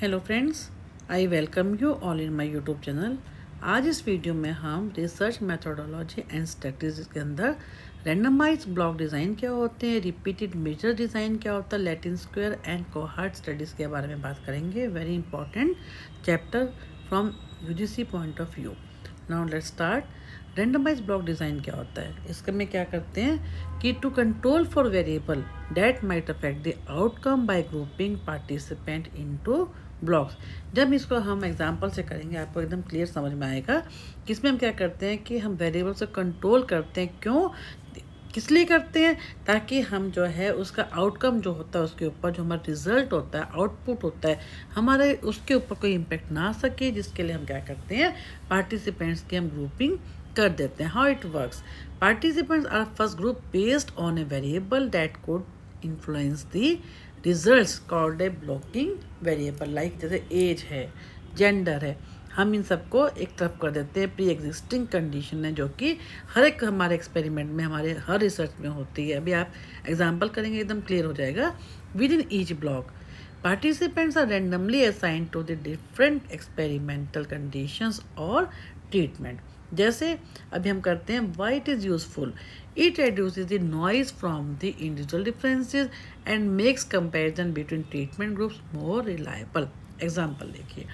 Hello friends, I welcome you all in my YouTube channel. आज इस video में हम रिसर्च मेथोडोलॉजी एंड स्ट्रेटजीज के अंदर रैंडमाइज ब्लॉक डिज़ाइन क्या होते हैं, रिपीटेड मेजर डिज़ाइन क्या होता है, Latin square and cohort studies के बारे में बात करेंगे। Very important chapter from UGC point of view. Now let's start. Randomize block design क्या होता है? इसके में क्या करते हैं कि to control for variable that might affect the outcome by grouping participant into blocks. जब इसको हम एग्जांपल से करेंगे आपको एकदम क्लियर समझ में आएगा कि इसमें हम क्या करते हैं कि हम वेरिएबल से कंट्रोल करते हैं। क्यों, किस लिए करते हैं? ताकि हम जो है उसका आउटकम जो होता है उसके ऊपर जो हमारा रिजल्ट होता है, आउटपुट होता है, हमारे उसके ऊपर कोई इम्पेक्ट ना आ सके, जिसके लिए हम क्या करते हैं, पार्टिसिपेंट्स की हम ग्रुपिंग कर देते हैं। How it works? Participants are first group based on a variable that could influence the results called a blocking variable. Like जैसे एज है, जेंडर है, हम इन सबको एक तरफ कर देते हैं। प्री एग्जिस्टिंग कंडीशन है जो कि हर एक हमारे एक्सपेरिमेंट में, हमारे हर रिसर्च में होती है। अभी आप एग्जांपल करेंगे एकदम क्लियर हो जाएगा। With in each block participants are randomly assigned to the different experimental conditions or treatment। जैसे अभी हम करते हैं why it is useful, it reduces the noise from the individual differences and makes comparison between treatment groups more reliable। Example देखिए,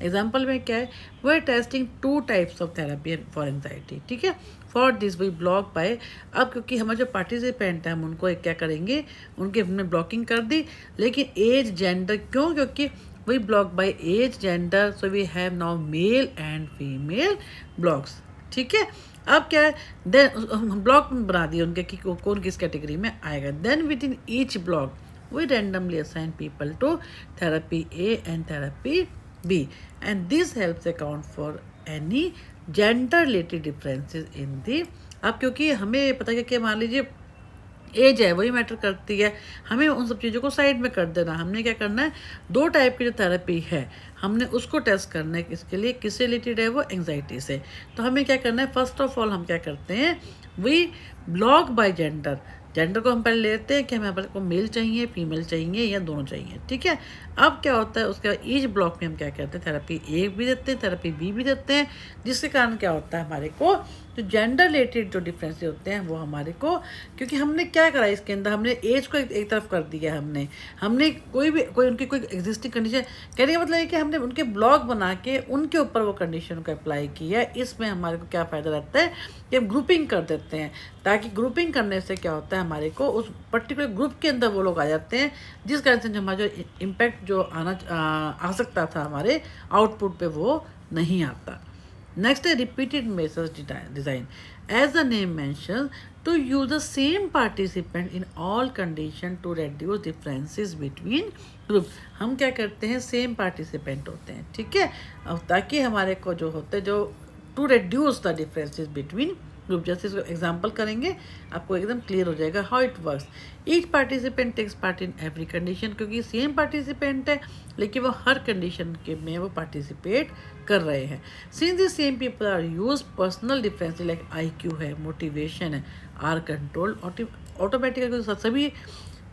example में क्या है, we are testing 2 types of therapy for anxiety. ठीक है, for this we block by. अब क्योंकि हमारे जो पार्टिसिपेंट हैं हम उनको एक क्या करेंगे, उनके हमने ब्लॉकिंग कर दी, लेकिन एज जेंडर क्यों? क्योंकि we block by age gender, so we have now male and female blocks. ठीक है, अब क्या है, देन हम ब्लॉक बना दिए उनके कि कौन किस कैटेगरी में आएगा। Then within each block we randomly assign people to therapy A and therapy B, and this helps account for any gender related differences in the। अब क्योंकि हमें पता है कि मान लीजिए एज है वही मैटर करती है, हमें उन सब चीज़ों को साइड में कर देना। हमने क्या करना है, 2 टाइप की जो थेरेपी है हमने उसको टेस्ट करना है। इसके लिए किससे रिलेटेड है वो? एंग्जाइटी से। तो हमें क्या करना है, फर्स्ट ऑफ ऑल हम क्या करते हैं, we block bye gender. Gender को हम पहले लेते हैं कि हमें अपने को मेल चाहिए, फीमेल चाहिए या दोनों चाहिए। ठीक है, अब क्या होता है, उसके बाद ईच ब्लॉक में हम क्या करते हैं, थेरेपी ए भी देते हैं, थेरेपी बी भी देते हैं, जिसके कारण क्या होता है, हमारे को जो जेंडर रिलेटेड जो डिफरेंस होते हैं वो हमारे को, क्योंकि हमने क्या करा इसके अंदर, हमने एज को एक तरफ कर दिया। हमने कोई उनकी कोई एग्जिस्टिंग कंडीशन, कहने का मतलब है कि हमने उनके ब्लॉक बना के उनके ऊपर वो कंडीशन को अप्लाई किया। इसमें हमारे को क्या फ़ायदा रहता है कि हम ग्रुपिंग कर देते हैं, ताकि ग्रुपिंग करने से क्या होता है, हमारे को उस पर्टिकुलर ग्रुप के अंदर वो लोग आ जाते हैं, जिस कारण से हमारा जो इम्पैक्ट जो आ सकता था हमारे आउटपुट पे, वो नहीं आता। नेक्स्ट है repeated methods design. As the name mention, to use the same participant in all condition to reduce differences between group. हम क्या करते हैं, सेम पार्टिसिपेंट होते हैं। ठीक है, ताकि हमारे को जो होते हैं, जो to reduce the differences between group. जैसे इसको एग्जाम्पल करेंगे आपको एकदम क्लियर हो जाएगा। How it works? Each participant takes part in every condition. क्योंकि सेम पार्टिसिपेंट है लेकिन वो हर कंडीशन के में वो पार्टिसिपेट कर रहे हैं। Since the same people are use, personal difference like IQ है, मोटिवेशन है, आर कंट्रोल ऑटोमेटिकली। सभी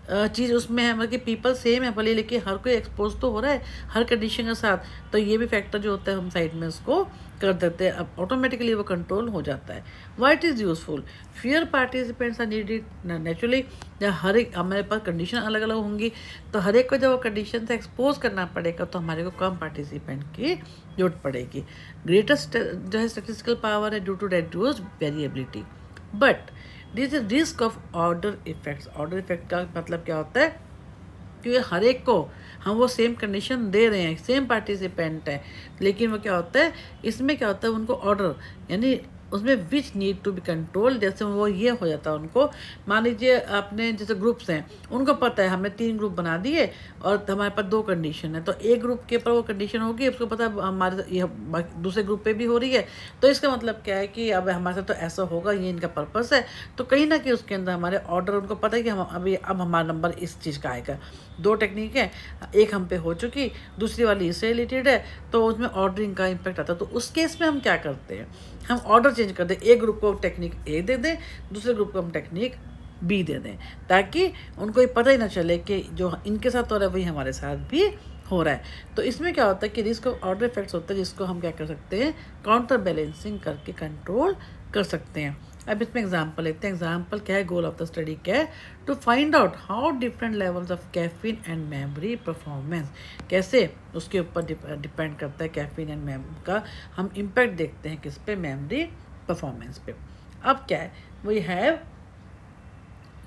चीज़ उसमें है, मतलब कि पीपल सेम है भले, लेकिन हर कोई एक्सपोज तो हो रहा है हर कंडीशन के साथ, तो ये भी फैक्टर जो होता है हम साइड में उसको कर देते हैं। अब ऑटोमेटिकली वो कंट्रोल हो जाता है। Why it is useful? Fewer participants are needed. Naturally जब हर एक हमारे पास कंडीशन अलग अलग होंगी, तो हर एक को जब वो कंडीशन से एक्सपोज करना पड़ेगा, तो हमारे को कम पार्टिसिपेंट की जरूरत पड़ेगी। ग्रेटेस्ट जो है स्टैटिस्टिकल पावर है due to reduced variability. But this is risk of order effects. Order effect का मतलब क्या होता है, क्योंकि हर एक को हम वो सेम कंडीशन दे रहे हैं, सेम पार्टिसिपेंट है, लेकिन वो क्या होता है, इसमें क्या होता है, उनको ऑर्डर यानी उसमें which need to be control. जैसे वो ये हो जाता है उनको, मान लीजिए आपने जैसे ग्रुप्स हैं, उनको पता है हमने 3 ग्रुप बना दिए और हमारे पास 2 कंडीशन है, तो एक ग्रुप के ऊपर वो कंडीशन होगी, उसको पता है हमारे ये दूसरे ग्रुप पे भी हो रही है, तो इसका मतलब क्या है कि अब हमारे साथ तो ऐसा होगा, ये इनका पर्पस है। तो कहीं ना कहीं उसके अंदर हमारे ऑर्डर, उनको पता है कि हम अब हमारा नंबर इस चीज़ का आएगा। 2 टेक्निक है, एक हम पे हो चुकी, दूसरी वाली इससे रिलेटेड है, तो उसमें ऑर्डरिंग का इम्पैक्ट आता है। तो उस केस में हम क्या करते हैं, हम ऑर्डर चेंज कर दें, एक ग्रुप को टेक्निक ए दे दें, दूसरे ग्रुप को हम टेक्निक बी दे दें, ताकि उनको ये पता ही ना चले कि जो इनके साथ हो रहा है वही हमारे साथ भी हो रहा है। तो इसमें क्या होता है कि रिस्क ऑफ ऑर्डर इफेक्ट्स होता है, जिसको हम क्या कर सकते हैं, काउंटर बैलेंसिंग करके कंट्रोल कर सकते हैं। अब इसमें एग्जांपल लेते हैं। एग्जांपल क्या है, गोल ऑफ द स्टडी क्या है, to find out how different levels of caffeine and memory performance, कैसे उसके ऊपर डिपेंड करता है कैफीन एंड मेमोरी का हम इम्पैक्ट देखते हैं किस पे, मेमोरी परफॉर्मेंस पे। अब क्या है, वी हैव,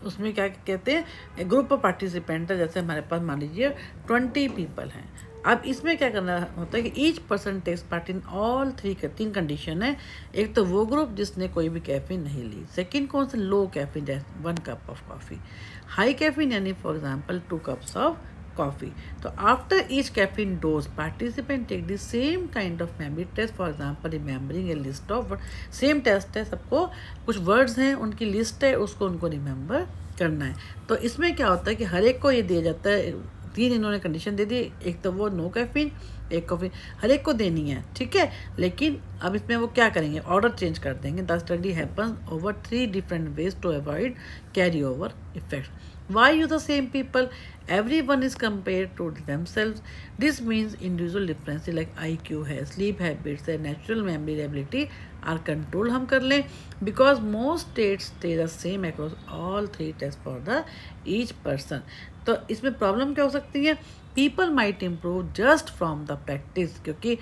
उसमें क्या कहते हैं, ग्रुप ऑफ पार्टिसिपेंट है, जैसे हमारे पास मान लीजिए 20 पीपल हैं। अब इसमें क्या करना होता है कि each person takes part in all तीन कंडीशन है। एक तो वो ग्रुप जिसने कोई भी कैफीन नहीं ली, सेकंड कौन सा, low caffeine, 1 cup of coffee, high caffeine यानी for example 2 cups of coffee. तो after each caffeine dose participant take the same kind of memory test, for example remembering a list of, same test है सबको, कुछ words हैं उनकी list है, उसको उनको रिमेंबर करना है। तो इसमें क्या होता है कि हर एक को ये दिया जाता है, 3 इन्होंने कंडीशन दे दी, एक तो वो नो कैफीन, एक कॉफ़ी, हर एक को देनी है, ठीक है। लेकिन अब इसमें वो क्या करेंगे, ऑर्डर चेंज कर देंगे। The study happens over 3 different ways to avoid carry over effect. Why use the same people? Everyone is compared to themselves. This means individual differences like IQ है, sleep habits है, natural memory ability are control हम कर लें, because most states stay the same across all 3 tests for the each person. तो इसमें problem क्या हो सकती है, people might improve just from the practice, क्योंकि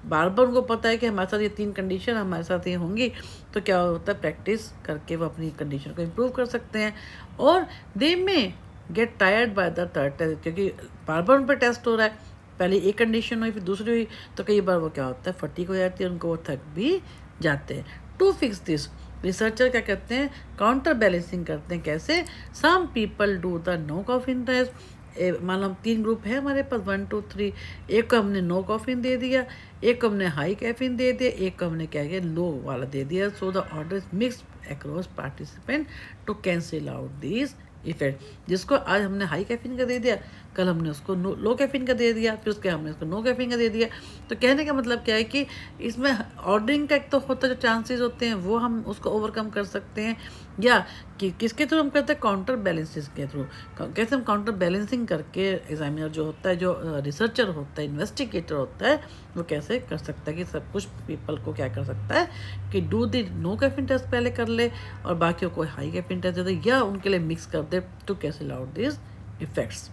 बार बार उनको पता है कि हमारे साथ ये 3 कंडीशन हमारे साथ ये होंगी, तो क्या होता है, प्रैक्टिस करके वो अपनी कंडीशन को इम्प्रूव कर सकते हैं। और they may get tired by the third test, क्योंकि बार बार उन पर टेस्ट हो रहा है, पहले एक कंडीशन हुई फिर दूसरी हुई, तो कई बार वो क्या होता है, फटीग हो जाती है, उनको वो थक भी जाते हैं। टू फिक्स दिस, रिसर्चर क्या करते हैं, काउंटर बैलेंसिंग करते हैं। कैसे, some people do the no caffeine test. मान लो हम 3 ग्रुप है हमारे पास, 1 2 3, एक को हमने नो कॉफिन दे दिया, एक को हमने हाई कैफीन दे दिया, एक को हमने क्या किया, लो वाला दे दिया। So the order is mix across participant to cancel out this effect. जिसको आज हमने हाई कैफीन का दे दिया, कल हमने उसको लो कैफीन का दे दिया, फिर उसके हमने उसको नो कैफीन का दे दिया। तो कहने का मतलब क्या है कि इसमें ऑर्डरिंग का एक तो होता है, जो चांसेस होते हैं वो हम उसको ओवरकम कर सकते हैं, या कि किसके थ्रू हम करते हैं, काउंटर बैलेंसिस के थ्रू। कैसे हम काउंटर बैलेंसिंग करके एग्जामिनर जो होता है, जो रिसर्चर होता है, इन्वेस्टिगेटर होता है, वो कैसे कर सकता है कि सब कुछ पीपल को क्या कर सकता है कि do the no caffeine test पहले कर ले और बाकियों को हाई कैफीन टेस्ट दे दे, या उनके लिए मिक्स कर दे to cancel out this effects.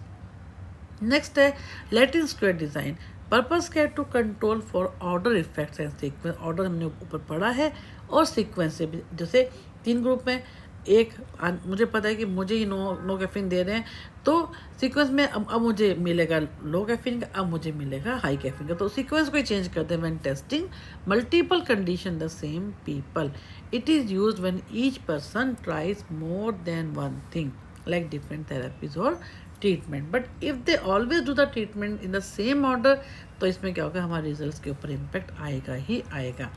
Next है लैटिन स्क्वायर डिज़ाइन। पर्पस क्या है, to control for order effects and sequence. Order हमने ऊपर पढ़ा है और सीक्वेंस से भी, जैसे 3 ग्रुप में, एक मुझे पता है कि मुझे ही नो कैफीन दे रहे हैं, तो सीक्वेंस में अब मुझे मिलेगा लो कैफीन का, अब मुझे मिलेगा हाई कैफीन का। तो सीक्वेंस को ही चेंज करते हैं। When testing multiple condition the same people, it is used when each person tries more than one thing like different therapies or treatment, but if they always do the treatment in the same order, तो इसमें क्या होगा, हमारे results के ऊपर impact आएगा ही आएगा।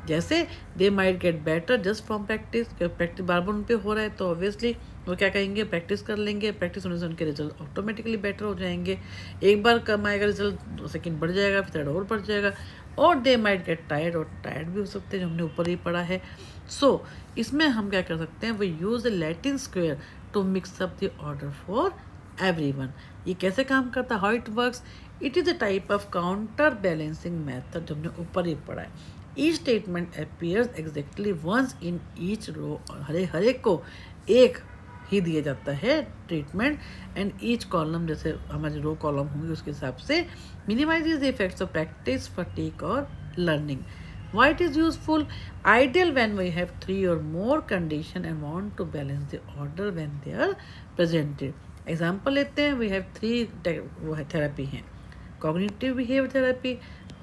जैसे they might get better just from practice, practice बार बार उन पर हो रहा है तो ऑब्वियसली वो क्या कहेंगे, प्रैक्टिस कर लेंगे, प्रैक्टिस होने से उनके रिजल्ट ऑटोमेटिकली बेटर हो जाएंगे। एक बार कम आएगा रिजल्ट, सेकंड बढ़ जाएगा, फिर थर्ड और बढ़ जाएगा। और दे माइट गेट टायर्ड, और टायर्ड भी हो सकते हैं, जो हमने ऊपर ही पढ़ा है। सो इसमें हम क्या कर सकते हैं, we use the Latin square to mix up the order for everyone. ये कैसे काम करता है, how it works, it is a type of counter balancing method, जो हमने ऊपर ही पढ़ा है। Each statement appears exactly once in each row, और हर एक को एक ही दिया जाता है ट्रीटमेंट, एंड ईच कॉलम, जैसे हमारी रो कॉलम होंगी उसके हिसाब से, minimises the effects of practice, fatigue और learning. Why it is useful? Ideal when we have 3 or more condition and want to balance the order when they are presented. Example लेते हैं, we have 3 therapy हैं, cognitive behavior therapy,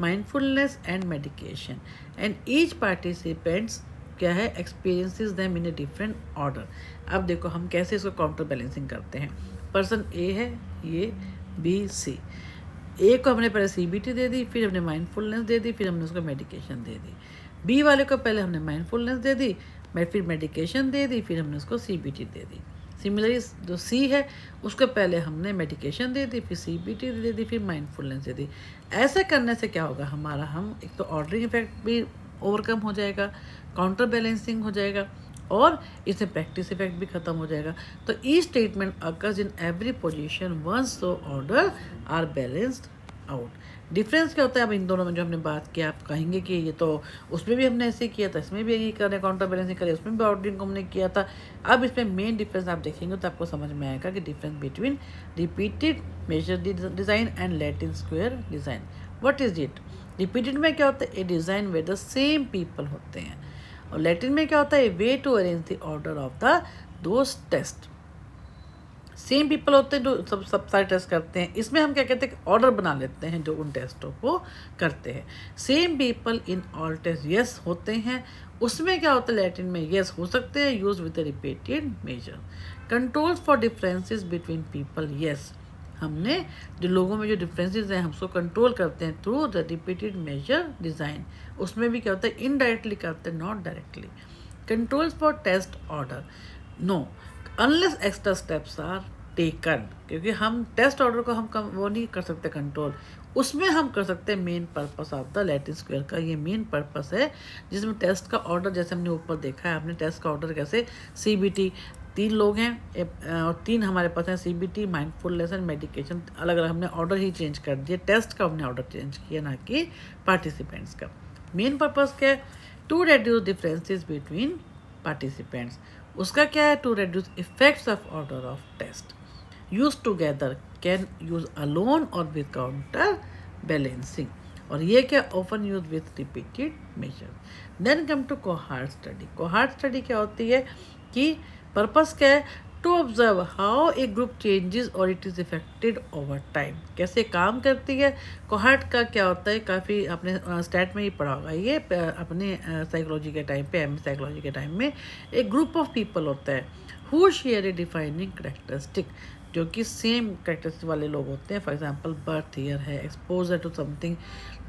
mindfulness and medication, and each participants क्या है, experiences them in a different order. अब देखो हम कैसे इसको काउंटर बैलेंसिंग करते हैं। पर्सन ए है, ये बी सी, ए को हमने पहले CBT दे दी, फिर हमने माइंडफुलनेस दे दी, फिर हमने उसको मेडिकेशन दे दी। बी वाले को पहले हमने माइंडफुलनेस दे दी, फिर मेडिकेशन दे दी, फिर हमने उसको CBT दे दी। सिमिलरली जो सी है उसको पहले हमने मेडिकेशन दे दी, फिर CBT दे दी, फिर माइंडफुलनेस दे दी। ऐसे करने से क्या होगा, हमारा हम एक तो ऑर्डरिंग इफेक्ट भी ओवरकम हो जाएगा, काउंटर बैलेंसिंग हो जाएगा, और इससे प्रैक्टिस इफेक्ट भी ख़त्म हो जाएगा। तो each statement occurs in every position once so order are balanced out. Difference क्या होता है अब इन दोनों में जो हमने बात की, आप कहेंगे कि ये तो उसमें भी हमने ऐसे किया था, इसमें भी यही करें, काउंटर बैलेंसिंग करें, उसमें भी ऑर्डरिंग को हमने किया था। अब इसमें मेन डिफरेंस आप देखेंगे तो आपको समझ में आएगा कि difference between repeated measure design and Latin square design. What is it? Repeated में क्या होता है? A design where the same people होते हैं, और लैटिन में क्या होता है? A way to arrange the order of the those test. Same people होते हैं जो सब सारे टेस्ट करते हैं, इसमें हम क्या कहते हैं? ऑर्डर बना लेते हैं जो उन टेस्टों को करते हैं। Same people in all test yes होते हैं, उसमें क्या होता है? लैटिन में यस हो सकते हैं use with repeated measure. Controls for differences between people yes, हमने जो लोगों में जो डिफरेंसेस हैं हम उसको कंट्रोल करते हैं through the repeated measure design. उसमें भी क्या होता है? इनडायरेक्टली करते हैं, not directly. Controls for test order no unless extra steps are taken, क्योंकि हम टेस्ट ऑर्डर को हम वो नहीं कर सकते कंट्रोल, उसमें हम कर सकते हैं main purpose of the Latin square का। ये मेन पर्पस है जिसमें टेस्ट का ऑर्डर, जैसे हमने ऊपर देखा है आपने टेस्ट का ऑर्डर कैसे, CBT 3 लोग हैं और 3 हमारे पास हैं, CBT, माइंडफुलनेस एंड मेडिकेशन, अलग अलग हमने ऑर्डर ही चेंज कर दिया, टेस्ट का हमने ऑर्डर चेंज किया ना कि पार्टिसिपेंट्स का। मेन पर्पस क्या है? To reduce differences between participants. उसका क्या है? To reduce effects of order of test. Use together can use alone और विद काउंटर बैलेंसिंग, और ये क्या? Often use with repeated measure. Then come to cohort study. Cohort study क्या होती है कि पर्पस क्या है? To observe how a group changes और it is affected over time. कैसे काम करती है कोहार्ट का? क्या होता है? काफ़ी आपने स्टैट में ही पढ़ा होगा ये अपने साइकोलॉजी के टाइम पे, साइकोलॉजी के टाइम में एक ग्रुप ऑफ पीपल होता है who share a defining characteristic, जो कि सेम करेक्टरिस्टिक वाले लोग होते हैं। फॉर एग्जांपल बर्थ ईयर है, exposure to something,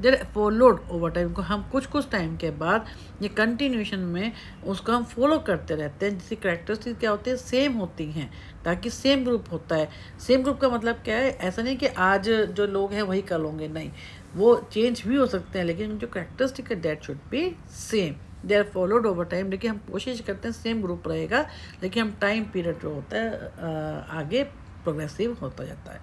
they're followed over time, को हम कुछ टाइम के बाद ये कंटिन्यूशन में उसको हम फॉलो करते रहते हैं, जिसकी करेक्टरिस्टिक क्या होती है? सेम होती हैं, ताकि सेम ग्रुप होता है। सेम ग्रुप का मतलब क्या है? ऐसा नहीं कि आज जो लोग हैं वही कल होंगे, नहीं, वो चेंज भी हो सकते हैं, लेकिन जो करेक्टरिस्टिक है that should be same, they are followed over time. लेकिन हम कोशिश करते हैं सेम ग्रुप रहेगा, लेकिन हम टाइम पीरियड जो होता है आगे प्रोग्रेसिव होता जाता है।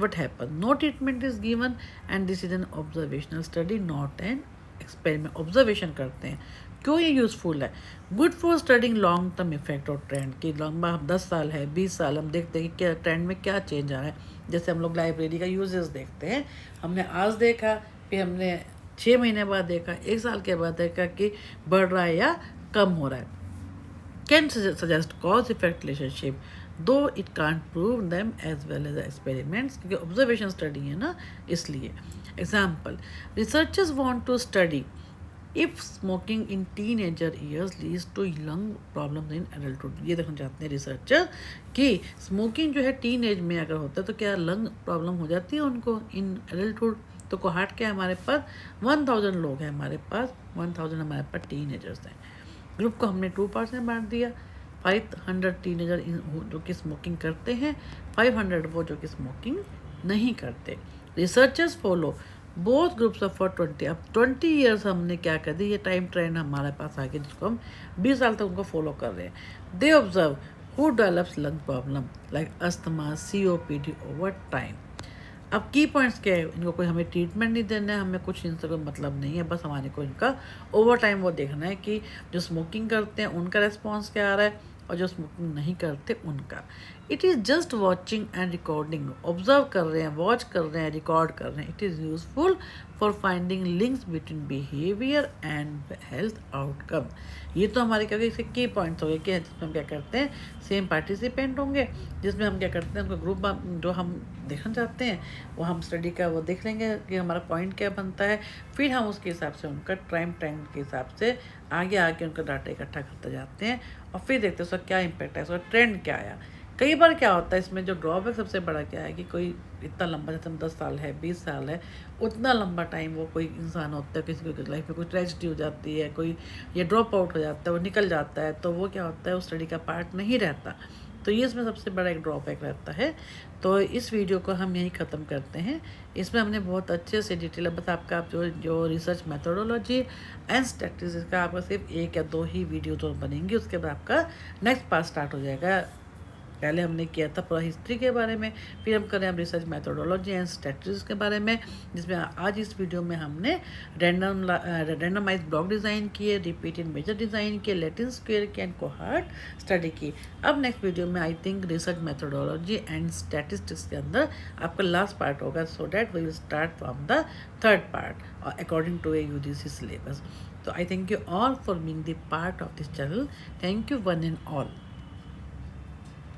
What happen? No treatment is given and this is an observational study not an experiment. Observation करते हैं। क्यों ये यूज़फुल है? Good for studying long term effect और ट्रेंड की। लंबा हम 10 साल है, 20 साल हम देखते हैं कि क्या ट्रेंड में क्या चेंज आ रहा है। जैसे हम लोग लाइब्रेरी का यूजेस देखते हैं, हमने आज देखा, फिर हमने 6 महीने बाद देखा, 1 साल के बाद देखा कि बढ़ रहा है या कम हो रहा है। Can suggest cause effect relationship though it can't prove them as well as experiments, क्योंकि ऑब्जर्वेशन स्टडी है ना, इसलिए। Example, researchers want to study if smoking in teenager years leads to lung problems in adulthood. ये देखना चाहते हैं researcher कि smoking जो है टीन एज में अगर होता है तो क्या लंग प्रॉब्लम हो जाती है उनको इन एडल्टहुड। तो कोहार्ट क्या है हमारे पास? 1000 लोग हैं हमारे पास, 1000 हमारे पास टीनेजर्स हैं। ग्रुप को हमने 2 पार्ट्स में बांट दिया। 500 टीनेजर जो कि स्मोकिंग करते हैं, 500 वो जो कि स्मोकिंग नहीं करते। Researchers follow both groups of for 20। अब 20 ईयर्स हमने क्या कर दी, ये टाइम ट्रेंड हमारे पास आ गया जिसको हम 20 साल तक उनको फॉलो कर रहे हैं। They observe who develops lung problem like asthma, COPD over time. अब की पॉइंट्स क्या है? इनको कोई हमें ट्रीटमेंट नहीं देना है, हमें कुछ इनसे कोई मतलब नहीं है, बस हमारे को इनका ओवर टाइम वो देखना है कि जो स्मोकिंग करते हैं उनका रिस्पॉन्स क्या आ रहा है और जो स्मोकिंग नहीं करते उनका। It is just watching and recording. Observe कर रहे हैं, वॉच कर रहे हैं, रिकॉर्ड कर रहे हैं। It is useful for finding links between behaviour and health outcome. ये तो हमारे क्या इसके की पॉइंट्स हो गए कि जिसमें हम क्या करते हैं, सेम पार्टिसिपेंट होंगे, जिसमें हम क्या करते हैं उनका ग्रुप जो हम देखना चाहते हैं वो हम स्टडी का वो देख लेंगे कि हमारा पॉइंट क्या बनता है, फिर हम उसके हिसाब से उनका टाइम ट्रेंड के हिसाब से आगे आके उनका डाटा इकट्ठा करते जाते हैं और फिर देखते हैं उसका क्या इम्पैक्ट है, उसका ट्रेंड क्या आया। कई बार क्या होता है इसमें जो ड्रॉबैक सबसे बड़ा क्या है कि कोई इतना लंबा, जैसे 10 साल है, 20 साल है, उतना लंबा टाइम वो कोई इंसान होता है, किसी की लाइफ में कोई ट्रेजिडी हो जाती है, कोई ये ड्रॉप आउट हो जाता है, वो निकल जाता है, तो वो क्या होता है उस स्टडी का पार्ट नहीं रहता। तो ये इसमें सबसे बड़ा एक ड्रॉबैक रहता है। तो इस वीडियो को हम यहीं ख़त्म करते हैं। इसमें हमने बहुत अच्छे से डिटेल बस आपका आप जो रिसर्च मेथोडोलॉजी एंड स्ट्रैटेजीज का आपका सिर्फ 1 या 2 ही वीडियो तो बनेंगी, उसके बाद आपका नेक्स्ट पार्ट स्टार्ट हो जाएगा। पहले हमने किया था पूरा हिस्ट्री के बारे में, फिर हम करें रिसर्च मेथोडोलॉजी एंड स्ट्रेटजीज के बारे में, जिसमें आज इस वीडियो में हमने रैंडमाइज ब्लॉक डिज़ाइन किए, रिपीटेड मेजर डिज़ाइन किए, लैटिन स्क्वायर की एंड कोहॉर्ट स्टडी की। अब नेक्स्ट वीडियो में I think research methodology and statistics के अंदर आपका लास्ट पार्ट होगा, so that we will start from the third part according to a UGC syllabus. तो I thank you all for being the part of this channel. Thank you one and all.